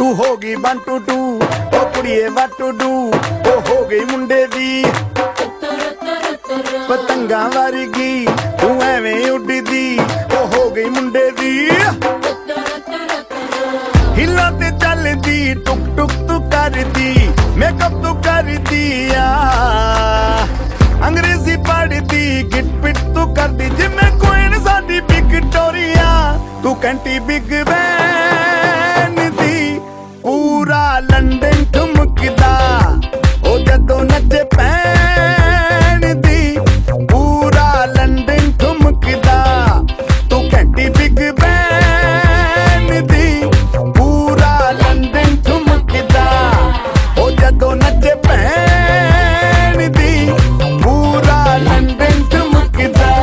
तू हो गई 1 2 2 ओ कुड़िए what to do ओ हो गई मुंडे दी पतंगा वर्गी तू एवें उड़दी ओ हो गई मुंडे दी हिला ते चलदी टुक टुक तू करदी मेकअप तू करदी अंग्रेजी पढ़दी गिट पिट तू करदी जिम्मे कोई साडी विक्टोरिया तू कंटी बिग बैन दी पूरा लंदन ठुमकदा ओ जदों नचे पैन दी पूरा लंदन ठुमकदा तू कंटी बिग बैन दी पूरा लंदन ठुमकदा ओ जदों नचे पैन दी पूरा लंदन ठुमकदा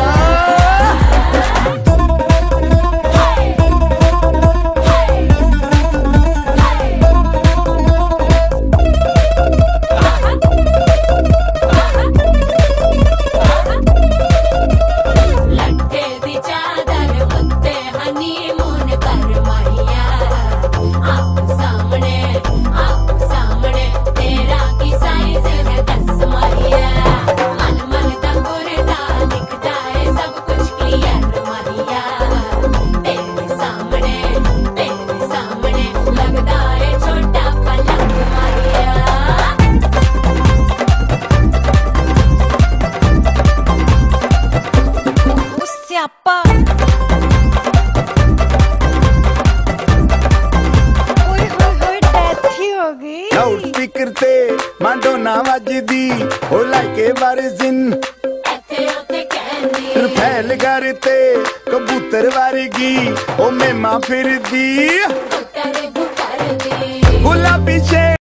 लाउड स्पीकर ते मांडोना वजदी ओ लाइके वर्जिन फैल करते कबूतर वर्गी ओ मेमा फिरदी गुलाबी